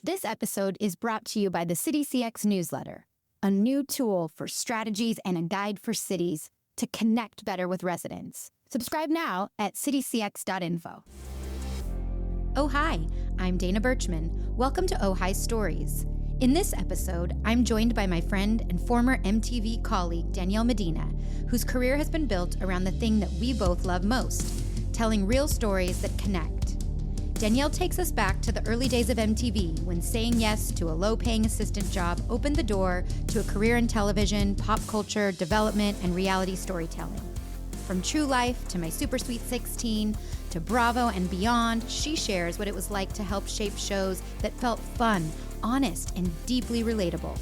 This episode is brought to you by the CityCX newsletter, a new tool for strategies and a guide for cities to connect better with residents. Subscribe now at citycx.info. Oh, hi, I'm Dana Berchman. Welcome to Oh Hi Stories. In this episode, I'm joined by my friend and former MTV colleague, Danielle Medina, whose career has been built around the thing that we both love most, telling real stories that connect. Danielle takes us back to the early days of MTV when saying yes to a low-paying assistant job opened the door to a career in television, pop culture, development, and reality storytelling. From True Life to My Super Sweet 16 to Bravo and beyond, she shares what it was like to help shape shows that felt fun, honest, and deeply relatable.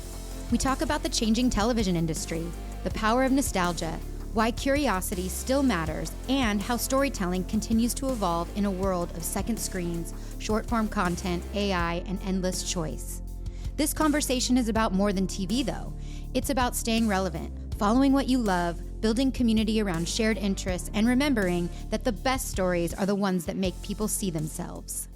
We talk about the changing television industry, the power of nostalgia, why curiosity still matters, and how storytelling continues to evolve in a world of second screens, short-form content, AI, and endless choice. This conversation is about more than TV, though. It's about staying relevant, following what you love, building community around shared interests, and remembering that the best stories are the ones that make people see themselves.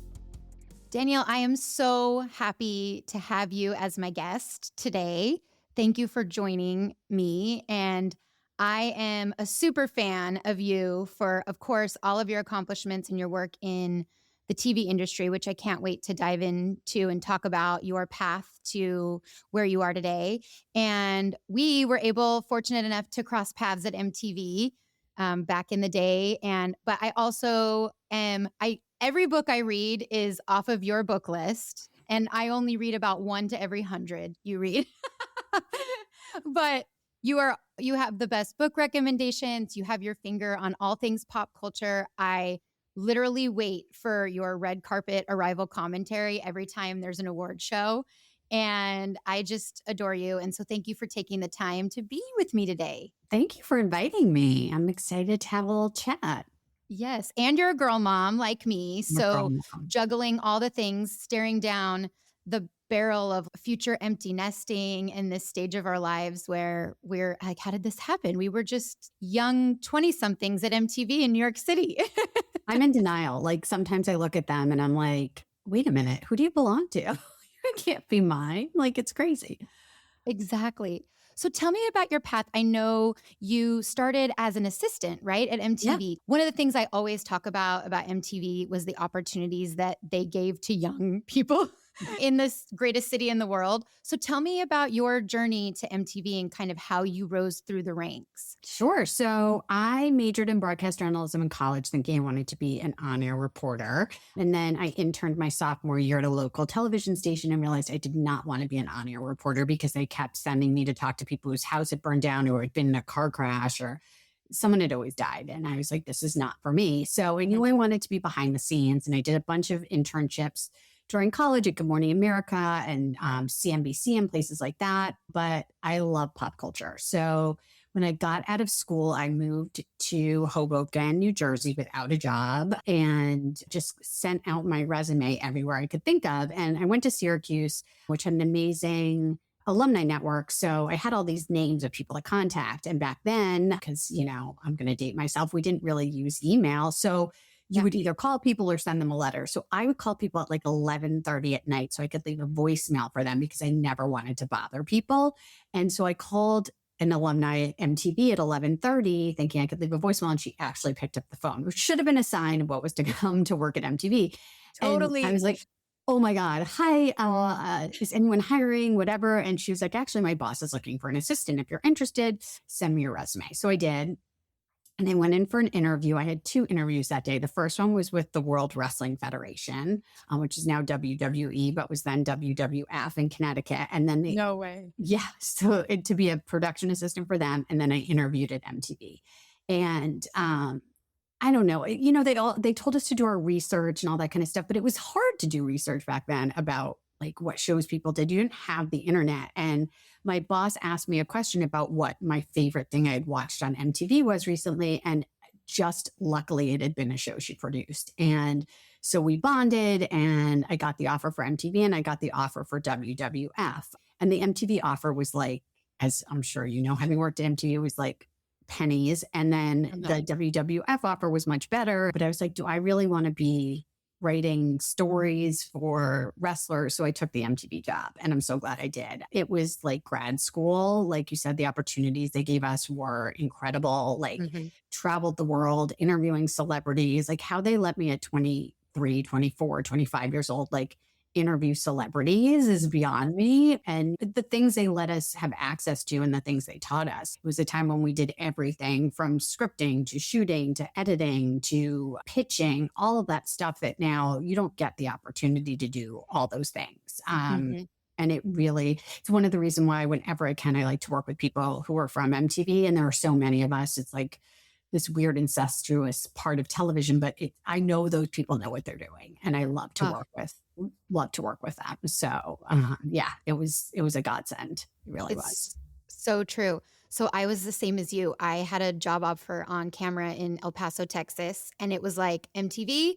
Danielle, I am so happy to have you as my guest today. Thank you for joining me, and I am a super fan of you for, of course, all of your accomplishments and your work in the TV industry, which I can't wait to dive into and talk about your path to where you are today. And we were fortunate enough to cross paths at MTV back in the day. But I also every book I read is off of your book list, and I only read about 1 to every 100 you read. But you have the best book recommendations. You have your finger on all things pop culture. I literally wait for your red carpet arrival commentary every time there's an award show. And I just adore you. And so thank you for taking the time to be with me today. Thank you for inviting me. I'm excited to have a little chat. Yes. And you're a girl mom like me. So juggling all the things, staring down the barrel of future empty nesting in this stage of our lives where we're like, how did this happen? We were just young 20-somethings at MTV in New York City. I'm in denial. Like sometimes I look at them and I'm like, wait a minute, who do you belong to? It can't be mine. Like it's crazy. Exactly. So tell me about your path. I know you started as an assistant, right, at MTV. Yeah. One of the things I always talk about MTV was the opportunities that they gave to young people in this greatest city in the world. So tell me about your journey to MTV and kind of how you rose through the ranks. Sure. So I majored in broadcast journalism in college, thinking I wanted to be an on-air reporter. And then I interned my sophomore year at a local television station and realized I did not want to be an on-air reporter because they kept sending me to talk to people whose house had burned down or had been in a car crash or someone had always died. And I was like, this is not for me. So I knew I wanted to be behind the scenes. And I did a bunch of internships during college at Good Morning America and CNBC and places like that. But I love pop culture. So when I got out of school, I moved to Hoboken, New Jersey without a job and just sent out my resume everywhere I could think of. And I went to Syracuse, which had an amazing alumni network. So I had all these names of people to contact. And back then, because, I'm going to date myself, we didn't really use email. So you would either call people or send them a letter. So I would call people at like 11:30 at night so I could leave a voicemail for them because I never wanted to bother people. And so I called an alumni at MTV at 11:30 thinking I could leave a voicemail, and she actually picked up the phone, which should have been a sign of what was to come to work at MTV. Totally. And I was like, oh my God, hi, is anyone hiring, whatever? And she was like, actually, my boss is looking for an assistant. If you're interested, send me your resume. So I did. And I went in for an interview. I had 2 interviews that day. The first one was with the World Wrestling Federation, which is now WWE, but was then WWF in Connecticut. And then no way. Yeah. So to be a production assistant for them. And then I interviewed at MTV. And I don't know, they told us to do our research and all that kind of stuff, but it was hard to do research back then about like what shows people did. You didn't have the internet. And my boss asked me a question about what my favorite thing I had watched on MTV was recently. And just luckily it had been a show she produced. And so we bonded and I got the offer for MTV and I got the offer for WWF. And the MTV offer was like, as I'm sure you know, having worked at MTV, it was like pennies. And then the WWF offer was much better. But I was like, do I really want to be writing stories for wrestlers. So I took the MTV job and I'm so glad I did. It was like grad school. Like you said, the opportunities they gave us were incredible. Like Hmm. traveled the world, interviewing celebrities, like how they let me at 23, 24, 25 years old, like interview celebrities is beyond me. And the things they let us have access to and the things they taught us. It was a time when we did everything from scripting to shooting to editing to pitching, all of that stuff that now you don't get the opportunity to do all those things. Hmm. And it really, it's one of the reasons why whenever I can, I like to work with people who are from MTV. And there are so many of us. It's like this weird incestuous part of television, but I know those people know what they're doing, and I love to work with them. So yeah, it was a godsend. It really was. It's so true. So I was the same as you. I had a job offer on camera in El Paso, Texas, and it was like MTV,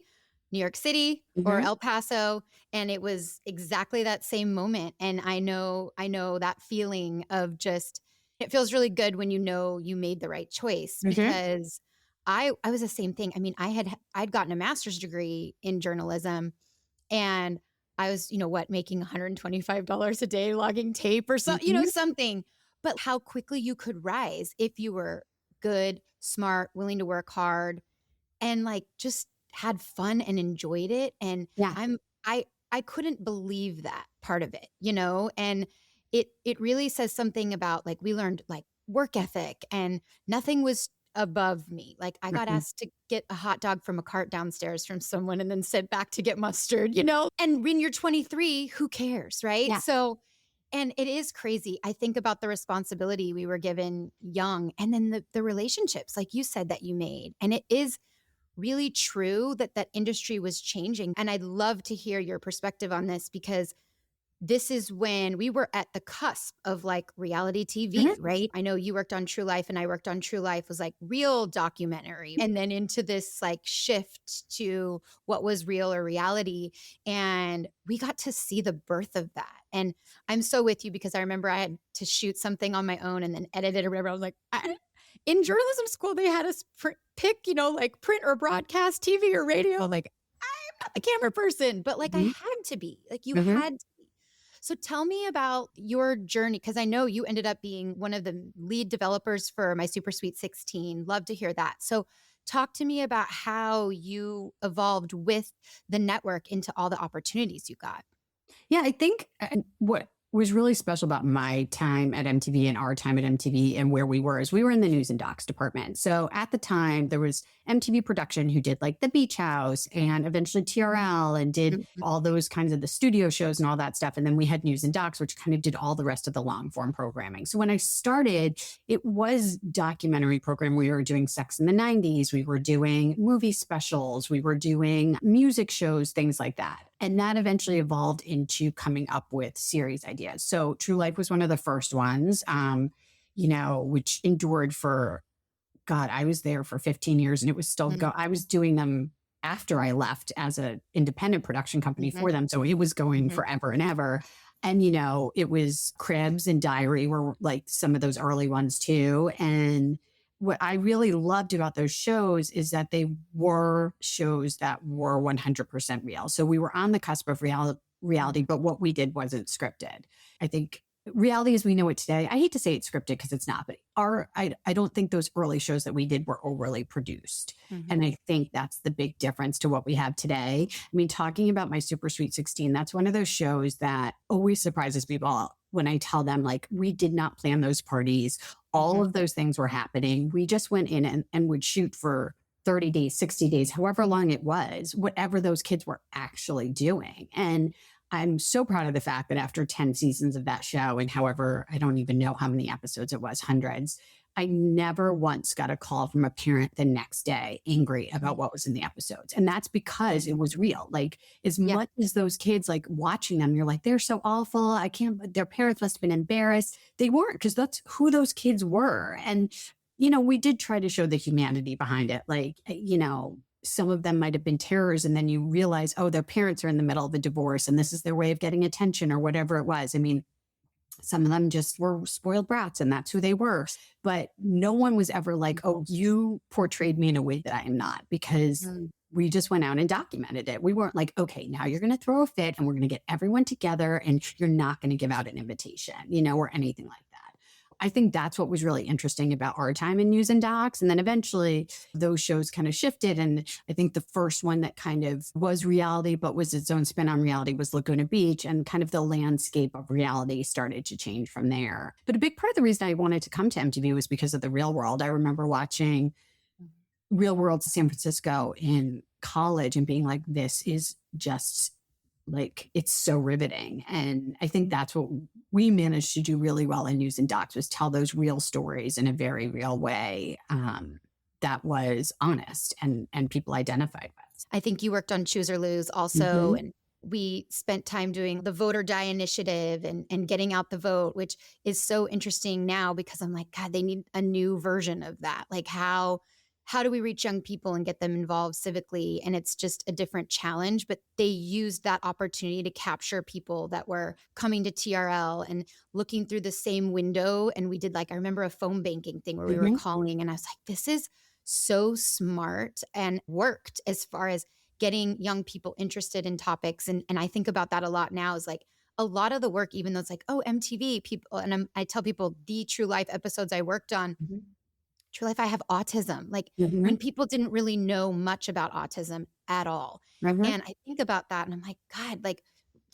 New York City, or Hmm. El Paso, and it was exactly that same moment. And I know that feeling of just it feels really good when you know you made the right choice Hmm. because I was the same thing. I mean, I'd gotten a master's degree in journalism and I was, what, making $125 a day logging tape or Hmm. something. But how quickly you could rise if you were good, smart, willing to work hard, and like just had fun and enjoyed it. And Yeah. I'm I couldn't believe that part of it. And it really says something about like we learned like work ethic and nothing was above me. Like I got Hmm. asked to get a hot dog from a cart downstairs from someone and then sent back to get mustard. And when you're 23, who cares, right? Yeah. So and it is crazy. I think about the responsibility we were given young and then the relationships like you said that you made. And it is really true that that industry was changing. And I'd love to hear your perspective on this because this is when we were at the cusp of like reality TV, Hmm. right? I know you worked on True Life and I worked on True Life was like real documentary and then into this like shift to what was real or reality. And we got to see the birth of that. And I'm so with you because I remember I had to shoot something on my own and then edit it or whatever. I was like, in journalism school, they had us pick, like print or broadcast, TV or radio. Like, I'm not the camera person, but like I Hmm. had to be. Like, you Hmm. had to be. So tell me about your journey, because I know you ended up being one of the lead developers for My Super Sweet 16. Love to hear that. So talk to me about how you evolved with the network into all the opportunities you got. Yeah, I think what was really special about my time at MTV and our time at MTV and where we were is we were in the news and docs department. So at the time, there was MTV production who did like the Beach House and eventually TRL and did Mhm. all those kinds of the studio shows and all that stuff. And then we had news and docs, which kind of did all the rest of the long form programming. So when I started, it was documentary program. We were doing Sex in the 90s. We were doing movie specials. We were doing music shows, things like that. And that eventually evolved into coming up with series ideas. So True Life was one of the first ones, which endured for, God, I was there for 15 years and it was still Mhm. I was doing them after I left as an independent production company Mhm. for them. So it was going Mhm. forever and ever. And, it was Cribs and Diary were like some of those early ones too. And what I really loved about those shows is that they were shows that were 100% real. So we were on the cusp of reality, but what we did wasn't scripted. I think reality as we know it today, I hate to say it's scripted because it's not, but I don't think those early shows that we did were overly produced. Mhm. And I think that's the big difference to what we have today. I mean, talking about My Super Sweet 16, that's one of those shows that always surprises people when I tell them, like, we did not plan those parties. All Mhm. of those things were happening. We just went in and would shoot for 30 days, 60 days, however long it was, whatever those kids were actually doing. And I'm so proud of the fact that after 10 seasons of that show, and however, I don't even know how many episodes it was, hundreds, I never once got a call from a parent the next day angry about what was in the episodes. And that's because it was real. Like, as Yeah. much as those kids, like watching them, you're like, they're so awful. I can't, their parents must have been embarrassed. They weren't, because that's who those kids were. And, we did try to show the humanity behind it. Like, some of them might have been terrors. And then you realize, oh, their parents are in the middle of a divorce and this is their way of getting attention or whatever it was. I mean, some of them just were spoiled brats and that's who they were. But no one was ever like, oh, you portrayed me in a way that I am not, because Mhm. we just went out and documented it. We weren't like, okay, now you're going to throw a fit and we're going to get everyone together and you're not going to give out an invitation, or anything like that. I think that's what was really interesting about our time in news and docs. And then eventually those shows kind of shifted. And I think the first one that kind of was reality, but was its own spin on reality, was Laguna Beach. And kind of the landscape of reality started to change from there. But a big part of the reason I wanted to come to MTV was because of the Real World. I remember watching Real World San Francisco in college and being like, this is just like, it's so riveting. And I think that's what we managed to do really well in news and docs, was tell those real stories in a very real way that was honest and people identified with. I think you worked on Choose or Lose also. And we spent time doing the Vote or Die initiative and getting out the vote, which is so interesting now because I'm like, God, they need a new version of that. Like how do we reach young people and get them involved civically? And it's just a different challenge, but they used that opportunity to capture people that were coming to TRL and looking through the same window. And we did, like, I remember a phone banking thing where we were calling, and I was like, this is so smart and worked as far as getting young people interested in topics. And I think about that a lot now, is like a lot of the work, even though it's like, oh, MTV people. And I tell people the True Life episodes I worked on, True Life, I have autism. Like when people didn't really know much about autism at all. And I think about that and I'm like, God, like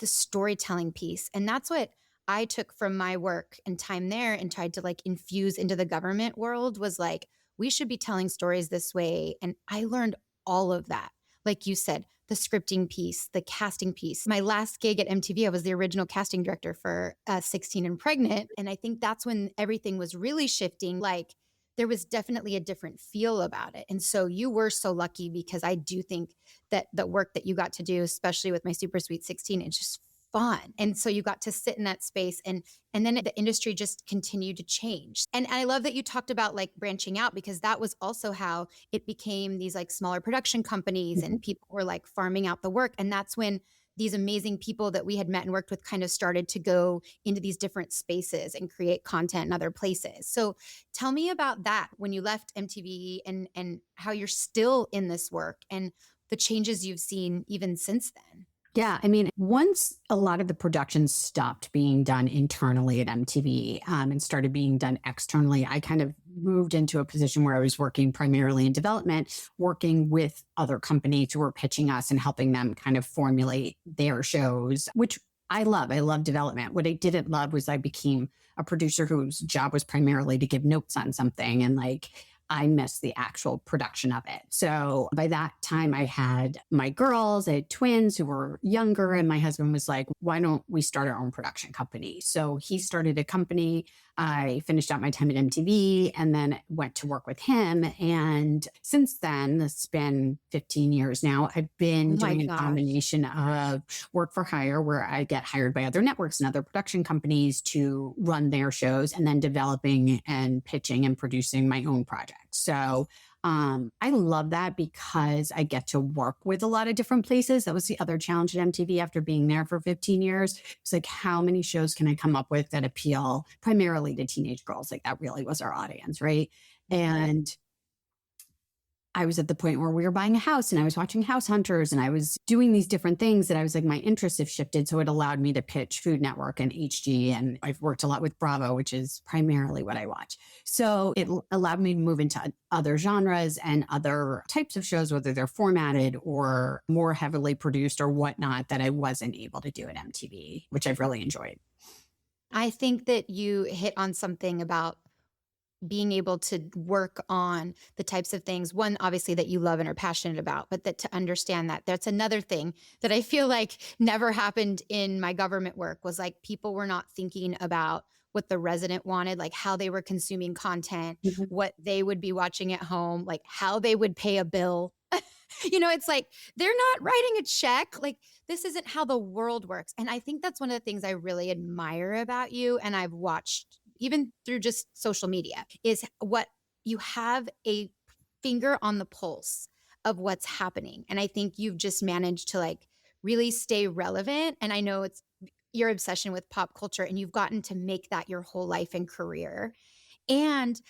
the storytelling piece. And that's what I took from my work and time there and tried to like infuse into the government world, was like, we should be telling stories this way. And I learned all of that. Like you said, the scripting piece, the casting piece. My last gig at MTV, I was the original casting director for 16 and Pregnant. And I think that's when everything was really shifting. Like, there was definitely a different feel about it. And so you were so lucky, because I do think that the work that you got to do, especially with my Super Sweet 16, it's just fun. And so you got to sit in that space, and then the industry just continued to change. And I love that you talked about like branching out, because that was also how it became these like smaller production companies and people were like farming out the work. And that's when these amazing people that we had met and worked with kind of started to go into these different spaces and create content in other places. So tell me about that, when you left MTV, and how you're still in this work and the changes you've seen even since then. Yeah, I mean, once a lot of the productions stopped being done internally at MTV and started being done externally, I kind of moved into a position where I was working primarily in development, working with other companies who were pitching us and helping them kind of formulate their shows, which I love. I love development. What I didn't love was I became a producer whose job was primarily to give notes on something, and like I missed the actual production of it. So by that time, I had my girls, I had twins who were younger, and my husband was like, why don't we start our own production company? So he started a company. I finished out my time at MTV and then went to work with him. And since then, it's been 15 years now, I've been doing a combination of work for hire, where I get hired by other networks and other production companies to run their shows, and then developing and pitching and producing my own projects. So I love that because I get to work with a lot of different places. That was the other challenge at MTV after being there for 15 years. It's like, how many shows can I come up with that appeal primarily to teenage girls? Like that really was our audience, right? And I was at the point where we were buying a house and I was watching House Hunters and I was doing these different things that I was like, my interests have shifted. So it allowed me to pitch Food Network and HG. And I've worked a lot with Bravo, which is primarily what I watch. So it allowed me to move into other genres and other types of shows, whether they're formatted or more heavily produced or whatnot, that I wasn't able to do at MTV, which I've really enjoyed. I think that you hit on something about being able to work on the types of things, one, obviously, that you love and are passionate about, but that to understand that that's another thing that I feel like never happened in my government work, was like people were not thinking about what the resident wanted, like how they were consuming content, what they would be watching at home, like how they would pay a bill. It's like, they're not writing a check. Like, this isn't how the world works. And I think that's one of the things I really admire about you. And I've watched even through just social media, is what you have a finger on the pulse of what's happening. And I think you've just managed to like really stay relevant. And I know it's your obsession with pop culture, and you've gotten to make that your whole life and career. And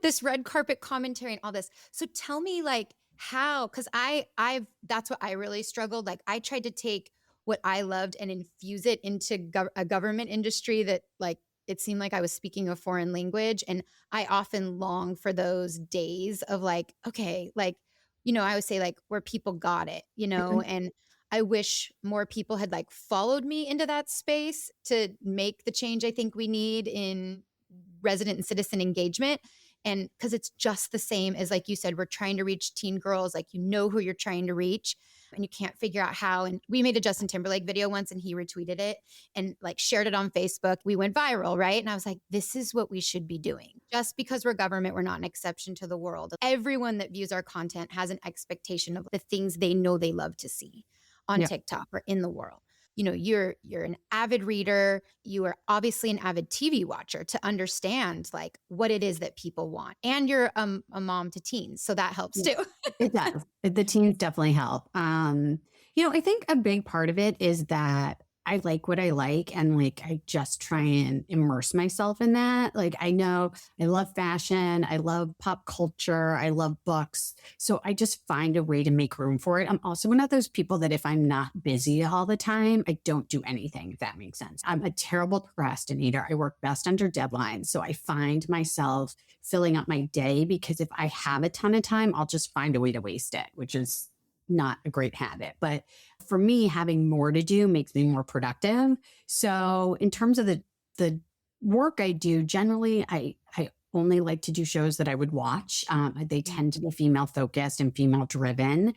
this red carpet commentary and all this. So tell me, like, How? Because I've that's what I really struggled. Like I tried to take what I loved and infuse it into a government industry that like it seemed like I was speaking a foreign language. And I often long for those days of like, okay, like, I would say like where people got it, Mhm. and I wish more people had like followed me into that space to make the change I think we need in resident and citizen engagement. And because it's just the same as, like you said, we're trying to reach teen girls, like, who you're trying to reach and you can't figure out how. And we made a Justin Timberlake video once and he retweeted it and like shared it on Facebook. We went viral, right? And I was like, this is what we should be doing. Just because we're government, we're not an exception to the world. Everyone that views our content has an expectation of the things they know they love to see on Yeah. TikTok or in the world. You're an avid reader, you are obviously an avid TV watcher to understand like what it is that people want, and you're a mom to teens, so that helps Yeah, too. it does. The teens definitely help. I think a big part of it is that I like what I like and like I just try and immerse myself in that. Like I know I love fashion, I love pop culture, I love books. So I just find a way to make room for it. I'm also one of those people that if I'm not busy all the time, I don't do anything, if that makes sense. I'm a terrible procrastinator. I work best under deadlines. So I find myself filling up my day because if I have a ton of time, I'll just find a way to waste it, which is not a great habit. But for me, having more to do makes me more productive. So in terms of the work I do, generally I only like to do shows that I would watch. They tend to be female focused and female driven.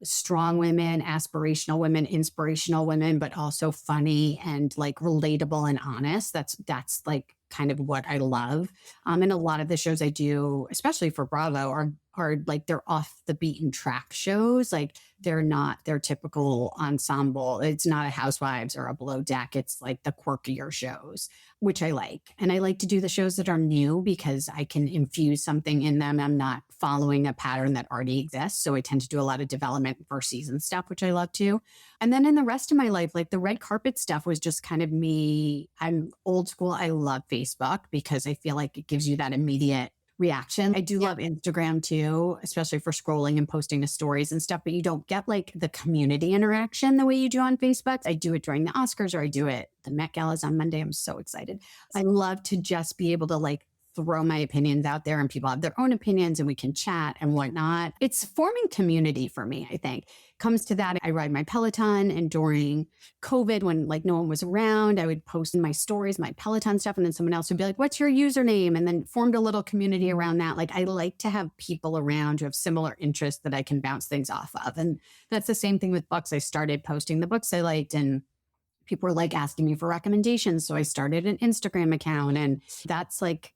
Strong women, aspirational women, inspirational women, but also funny and like relatable and honest. That's like kind of what I love. And a lot of the shows I do, especially for Bravo, are like they're off the beaten track shows. Like they're not their typical ensemble. It's not a Housewives or a Below Deck. It's like the quirkier shows, which I like. And I like to do the shows that are new because I can infuse something in them. I'm not following a pattern that already exists. So I tend to do a lot of development for season stuff, which I love too. And then in the rest of my life, like the red carpet stuff was just kind of me. I'm old school. I love Facebook because I feel like it gives you that immediate reaction. I do Yeah. love Instagram too, especially for scrolling and posting to stories and stuff, but you don't get like the community interaction the way you do on Facebook. I do it during the Oscars or I do it. The Met Gala's on Monday. I'm so excited. I love to just be able to like throw my opinions out there and people have their own opinions and we can chat and whatnot. It's forming community for me, I think. Comes to that, I ride my Peloton and during COVID when like no one was around, I would post in my stories, my Peloton stuff, and then someone else would be like, what's your username? And then formed a little community around that. Like I like to have people around who have similar interests that I can bounce things off of. And that's the same thing with books. I started posting the books I liked and people were like asking me for recommendations. So I started an Instagram account and that's like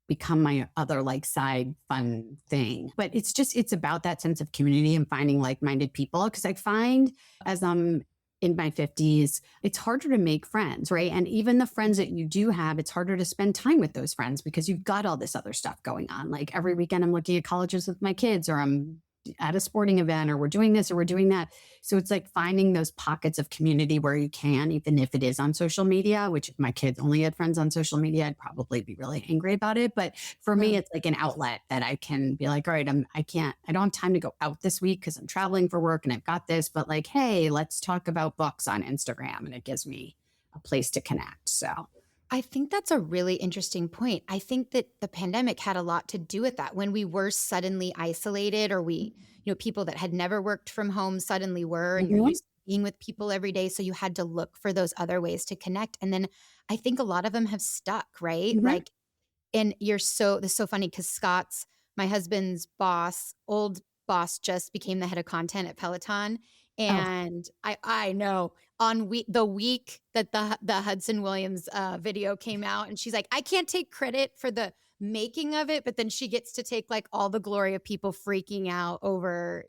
become my other like side fun thing. But it's about that sense of community and finding like-minded people. Cause I find as I'm in my 50s, it's harder to make friends, right? And even the friends that you do have, it's harder to spend time with those friends because you've got all this other stuff going on. Like every weekend I'm looking at colleges with my kids or I'm at a sporting event or we're doing this or we're doing that. So it's like finding those pockets of community where you can, even if it is on social media, which if my kids only had friends on social media, I'd probably be really angry about it. But for me, it's like an outlet that I can be like, all right, I don't have time to go out this week because I'm traveling for work and I've got this, but like, hey, let's talk about books on Instagram. And it gives me a place to connect. So I think that's a really interesting point. I think that the pandemic had a lot to do with that. When we were suddenly isolated, or people that had never worked from home suddenly were, and you're mhm, used to being with people every day. So you had to look for those other ways to connect. And then I think a lot of them have stuck, right? mhm. Like, and this is so funny because my husband's old boss just became the head of content at Peloton. Oh, And I know the week that the Hudson Williams video came out, and she's like, I can't take credit for the making of it, but then she gets to take like all the glory of people freaking out over,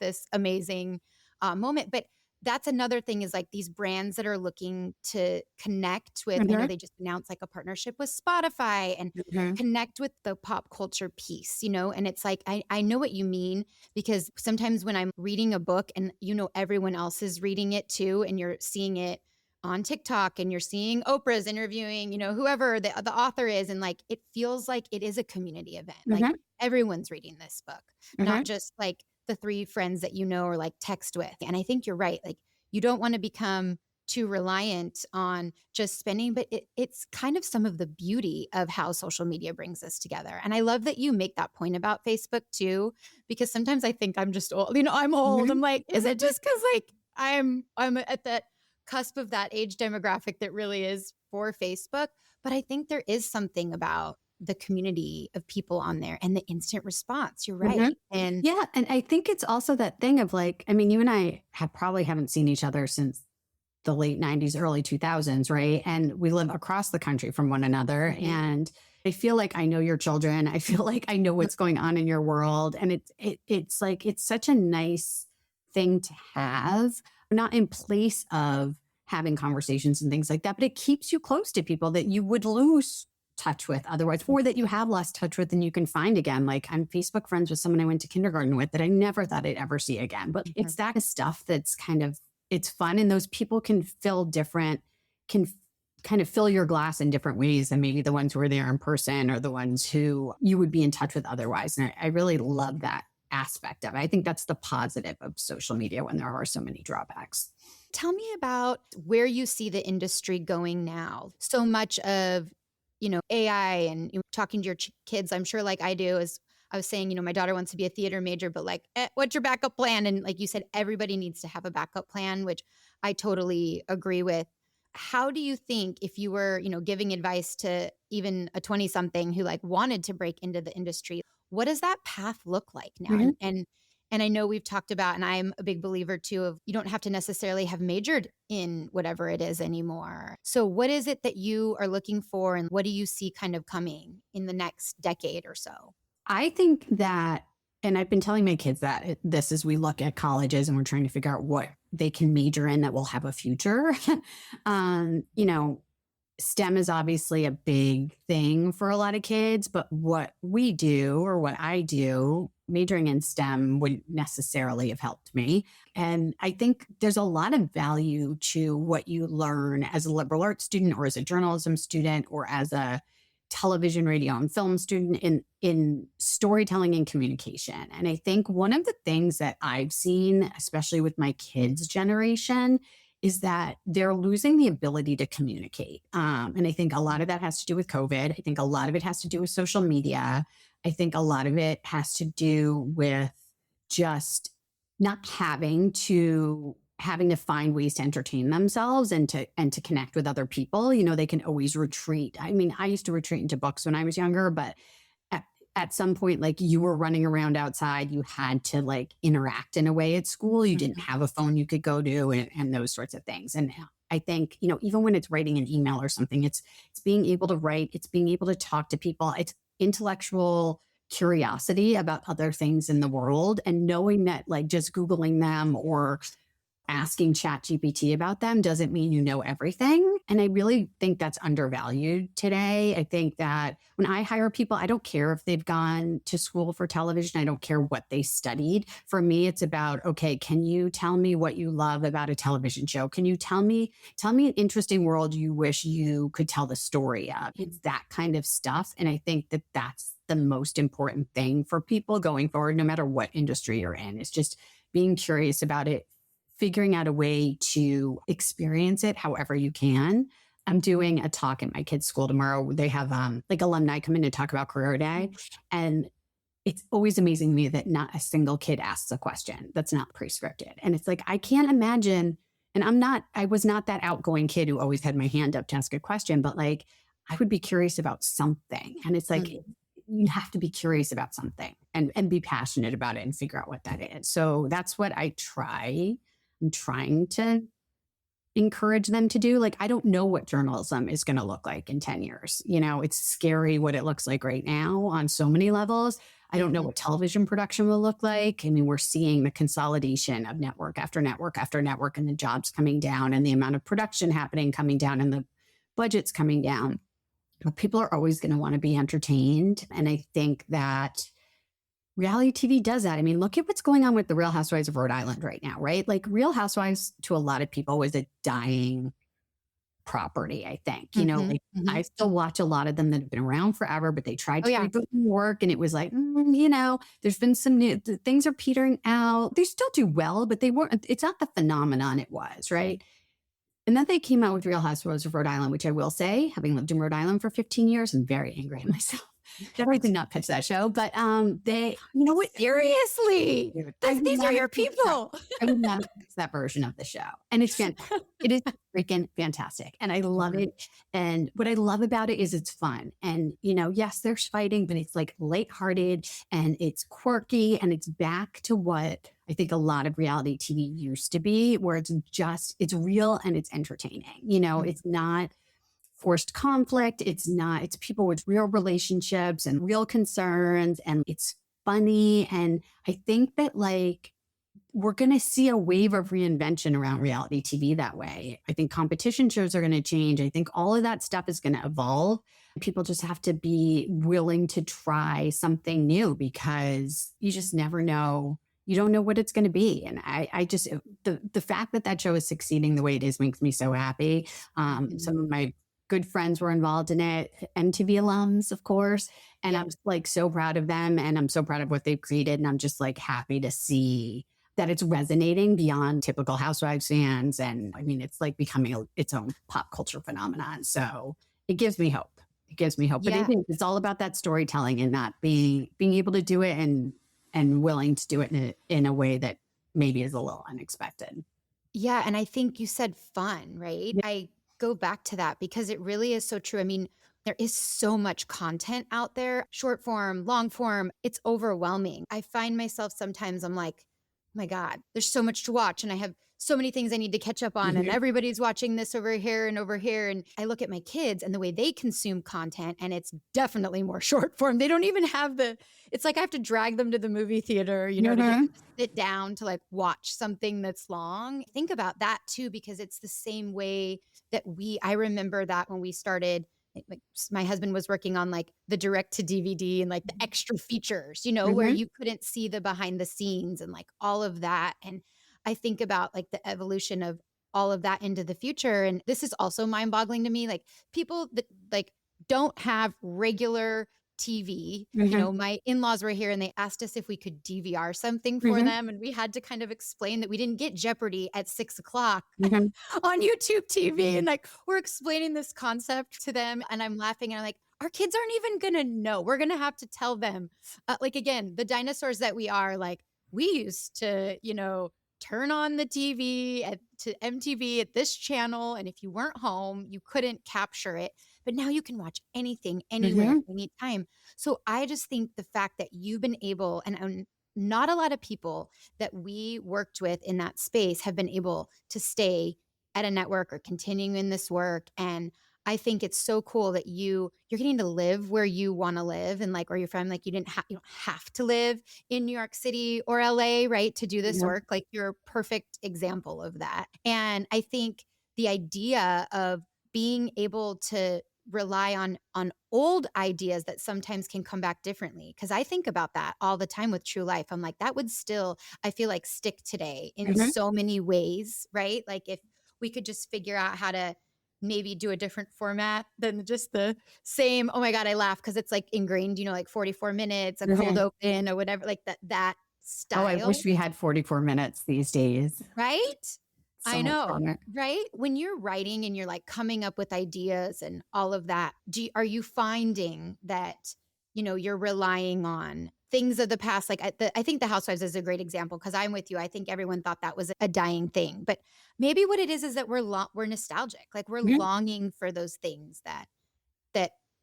this amazing moment. But that's another thing is like these brands that are looking to connect with, I know mhm, they just announced like a partnership with Spotify and mhm. connect with the pop culture piece, and it's like, I know what you mean, because sometimes when I'm reading a book and everyone else is reading it too, and you're seeing it on TikTok and you're seeing Oprah's interviewing, whoever the author is. And like, it feels like it is a community event. Like Mm-hmm. everyone's reading this book, Mm-hmm. not just like the 3 friends that or like text with. And I think you're right. Like you don't want to become too reliant on just spending, but it's kind of some of the beauty of how social media brings us together. And I love that you make that point about Facebook too, because sometimes I think I'm just old, I'm old. Mm-hmm. I'm like, is it just because like I'm at that cusp of that age demographic that really is for Facebook? But I think there is something about the community of people on there and the instant response. You're right. Mm-hmm. And Yeah. And I think it's also that thing of like, I mean, you and I probably haven't seen each other since the late 90s, early 2000s, right? And we live across the country from one another. Mhm. And I feel like I know your children. I feel like I know what's going on in your world. And it's like, it's such a nice thing to have, not in place of having conversations and things like that, but it keeps you close to people that you would lose touch with otherwise, or that you have lost touch with and you can find again. Like I'm Facebook friends with someone I went to kindergarten with that I never thought I'd ever see again. But it's that stuff that's it's fun. And those people can kind of fill your glass in different ways than maybe the ones who are there in person or the ones who you would be in touch with otherwise. And I really love that aspect of it. I think that's the positive of social media when there are so many drawbacks. Tell me about where you see the industry going now. So much of, AI and talking to your kids, I'm sure like I do, is I was saying, my daughter wants to be a theater major, but like, what's your backup plan? And like you said, everybody needs to have a backup plan, which I totally agree with. How do you think if you were, giving advice to even a 20 something who like wanted to break into the industry, what does that path look like now? Mm-hmm. And I know we've talked about, and I'm a big believer too, of you don't have to necessarily have majored in whatever it is anymore. So what is it that you are looking for, and what do you see kind of coming in the next decade or so? I think that, and I've been telling my kids that this as we look at colleges and we're trying to figure out what they can major in that will have a future. STEM is obviously a big thing for a lot of kids, but what we do or what I do, majoring in STEM wouldn't necessarily have helped me. And I think there's a lot of value to what you learn as a liberal arts student or as a journalism student or as a television, radio, and film student in storytelling and communication. And I think one of the things that I've seen, especially with my kids' generation, is that they're losing the ability to communicate. And I think a lot of that has to do with COVID. I think a lot of it has to do with social media. I think a lot of it has to do with just not having to find ways to entertain themselves and to connect with other people. They can always retreat. I mean, I used to retreat into books when I was younger, but at some point, like you were running around outside, you had to like interact in a way at school. You didn't have a phone you could go to and those sorts of things. And I think, even when it's writing an email or something, it's being able to write, it's being able to talk to people, it's intellectual curiosity about other things in the world and knowing that like just Googling them or asking ChatGPT about them doesn't mean you know everything. And I really think that's undervalued today. I think that when I hire people, I don't care if they've gone to school for television. I don't care what they studied. For me, it's about, okay, can you tell me what you love about a television show? Can you tell me an interesting world you wish you could tell the story of? It's that kind of stuff. And I think that that's the most important thing for people going forward, no matter what industry you're in. It's just being curious about it, figuring out a way to experience it however you can. I'm doing a talk at my kids' school tomorrow. They have like alumni come in and talk about career day. And it's always amazing to me that not a single kid asks a question that's not pre-scripted. And it's like, I can't imagine, and I was not that outgoing kid who always had my hand up to ask a question, but like, I would be curious about something. And it's like, you have to be curious about something and be passionate about it and figure out what that is. So that's what I'm trying to encourage them to do. Like, I don't know what journalism is going to look like in 10 years. It's scary what it looks like right now on so many levels. I don't know what television production will look like. I mean, we're seeing the consolidation of network after network after network and the jobs coming down and the amount of production happening coming down and the budgets coming down. But people are always going to want to be entertained. And I think that reality TV does that. I mean, look at what's going on with the Real Housewives of Rhode Island right now, right? Like Real Housewives to a lot of people was a dying property, I think. Mhm, Like I mhm. still watch a lot of them that have been around forever, but they tried Oh, to yeah. reboot New York and it was like, there's been some new things are petering out. They still do well, but they weren't, it's not the phenomenon it was, right? And then they came out with Real Housewives of Rhode Island, which I will say, having lived in Rhode Island for 15 years, I'm very angry at myself. Definitely did not pitch that show, but they, you know what? Seriously, Dude, these are your people. I would not have pitched that version of the show. And it's fantastic. It is freaking fantastic. And I love Mhm. it. And what I love about it is it's fun. And, yes, there's fighting, but it's like lighthearted and it's quirky and it's back to what I think a lot of reality TV used to be, where it's real and it's entertaining. Mhm. It's not forced conflict. It's people with real relationships and real concerns, and it's funny. And I think that like we're going to see a wave of reinvention around reality TV that way. I think competition shows are going to change. I think all of that stuff is going to evolve. People just have to be willing to try something new because you just never know. You don't know what it's going to be. And I just, the fact that that show is succeeding the way it is makes me so happy. Some Mhm. of my good friends were involved in it, MTV alums, of course. And Yeah. I'm like so proud of them. And I'm so proud of what they've created. And I'm just like happy to see that it's resonating beyond typical Housewives fans. And I mean, it's like becoming its own pop culture phenomenon. So it gives me hope. It gives me hope. But I Yeah. think it's all about that storytelling and not being able to do it and willing to do it in a way that maybe is a little unexpected. Yeah, and I think you said fun, right? Yeah. I go back to that because it really is so true. I mean, there is so much content out there, short form, long form. It's overwhelming. I find myself sometimes I'm like, "Oh my God, there's so much to watch and I have so many things I need to catch up on and Mhm. everybody's watching this over here and over here." And I look at my kids and the way they consume content and it's definitely more short form. They don't even have it's like I have to drag them to the movie theater, to get Mhm. sit down to like watch something that's long. Think about that too, because it's the same way that I remember that when we started, my husband was working on like the direct to DVD and like the extra features, where Mhm. you couldn't see the behind the scenes and like all of that. And I think about like the evolution of all of that into the future. And this is also mind boggling to me. Like people that like don't have regular TV. Mhm. My in-laws were here and they asked us if we could DVR something for Mhm. them. And we had to kind of explain that we didn't get Jeopardy at 6 o'clock Mhm. on YouTube TV. And like, we're explaining this concept to them. And I'm laughing and I'm like, our kids aren't even going to know. We're going to have to tell them. Like, again, the dinosaurs that we are, like, we used to, turn on the TV to MTV at this channel. And if you weren't home, you couldn't capture it. But now you can watch anything, anywhere, Mhm. anytime. So I just think the fact that you've been able, and not a lot of people that we worked with in that space have been able to stay at a network or continuing in this work. And I think it's so cool that you're getting to live where you want to live and like, or you're from, like, you don't have to live in New York City or LA, right, to do this Yeah. work. Like, you're a perfect example of that. And I think the idea of being able to rely on old ideas that sometimes can come back differently, because I think about that all the time with True Life. I'm like, that would still, I feel like, stick today in Mhm. so many ways, right? Like, if we could just figure out how to maybe do a different format than just the same. Oh my God, I laugh because it's like ingrained, like 44 minutes, a cold Mhm. open or whatever, like that Oh, I style. wish we had 44 minutes these days. Right? So I much know, fun. right? When you're writing and you're like coming up with ideas and all of that, are you finding that, you're relying on things of the past? Like, I think The Housewives is a great example because I'm with you. I think everyone thought that was a dying thing, but maybe what it is that we're nostalgic. Like, we're Mhm. longing for those things that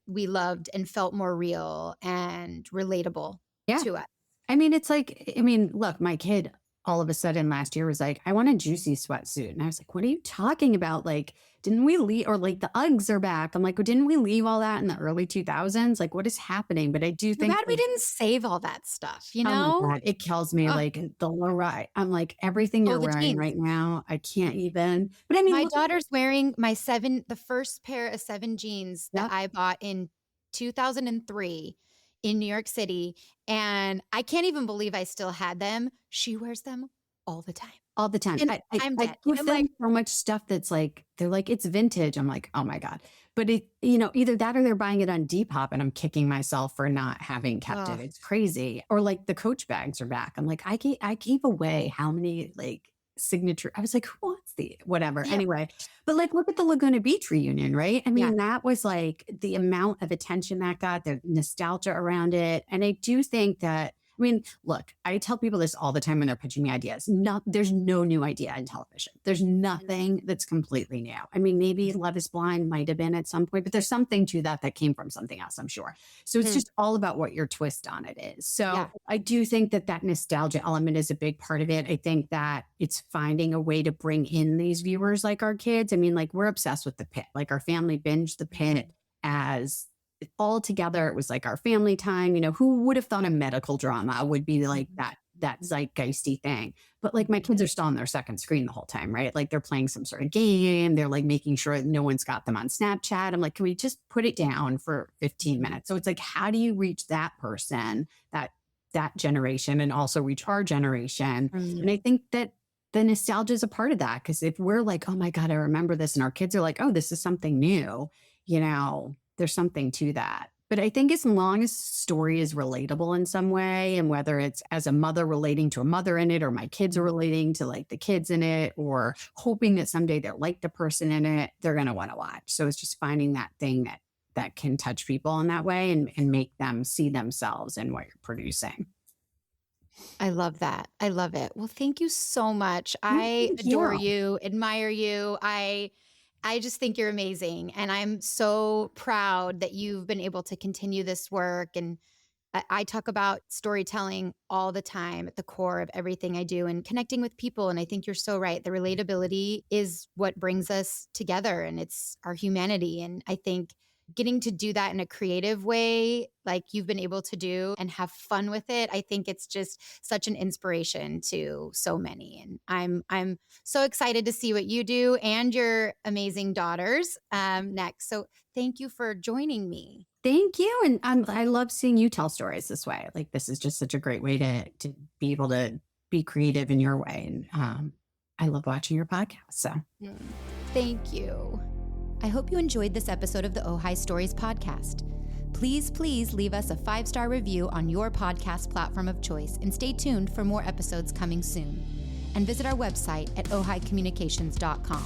we loved and felt more real and relatable Yeah. to us. I mean, it's like, I mean, look, my kid all of a sudden last year was like, I want a juicy sweatsuit. And I was like, what are you talking about? Like, didn't we leave? Or like the Uggs are back. I'm like, well, didn't we leave all that in the early 2000s? Like, what is happening? But I do Too think, bad we like, didn't save all that stuff, you oh my know? God, it kills me. Ugh. Like the low ride. I'm like, everything Oh, you're the wearing jeans. right now, I can't even. But I mean, My look at daughter's wearing the first pair of 7 jeans that that. I bought in 2003 in New York City, and I can't even believe I still had them. She wears them all the time. All the time. And I I'm I dead. give I'm them like, so much stuff that's like, they're like, "It's vintage." I'm like, "Oh my God." But either that or they're buying it on Depop and I'm kicking myself for not having kept it. oh, It's crazy. Or like the Coach bags are back. I'm like, I gave away how many like signature. I was like, "Who wants the whatever?" yeah, Anyway, but like look at the Laguna Beach reunion, right? I yeah. mean, that was like the amount of attention that got, the nostalgia around it. And I do think that I mean, look, I tell people this all the time when they're pitching me ideas. There's no new idea in television. There's nothing that's completely new. I mean, maybe Love is Blind might have been at some point, but there's something to that came from something else, I'm sure. So it's Mm, just all about what your twist on it is. yeah. So I do think that nostalgia element is a big part of it. I think that it's finding a way to bring in these viewers like our kids. I mean, like we're obsessed with The Pit. Like our family binged The Pit as all together. It was like our family time. Who would have thought a medical drama would be like that zeitgeisty thing? But like my kids are still on their second screen the whole time, right? Like they're playing some sort of game. They're like making sure no one's got them on Snapchat. I'm like, can we just put it down for 15 minutes? So it's like, how do you reach that person, that generation, and also reach our generation? Mm. And I think that the nostalgia is a part of that. Because if we're like, oh my God, I remember this, and our kids are like, oh, this is something new, there's something to that. But I think as long as story is relatable in some way, and whether it's as a mother relating to a mother in it, or my kids are relating to like the kids in it, or hoping that someday they're like the person in it, they're going to want to watch. So it's just finding that thing that can touch people in that way and make them see themselves in what you're producing. I love that. I love it. Well, thank you so much. I Thank adore you. you, admire you. I just think you're amazing. And I'm so proud that you've been able to continue this work. And I talk about storytelling all the time at the core of everything I do and connecting with people. And I think you're so right. The relatability is what brings us together, and it's our humanity. And I think getting to do that in a creative way, like you've been able to do, and have fun with it, I think it's just such an inspiration to so many. And I'm so excited to see what you do and your amazing daughters next. So thank you for joining me. Thank you. And I love seeing you tell stories this way. Like this is just such a great way to be able to be creative in your way. And I love watching your podcast. So Thank you. I hope you enjoyed this episode of the Ojai Stories podcast. Please leave us a 5-star review on your podcast platform of choice, and stay tuned for more episodes coming soon. And visit our website at ohaicommunications.com.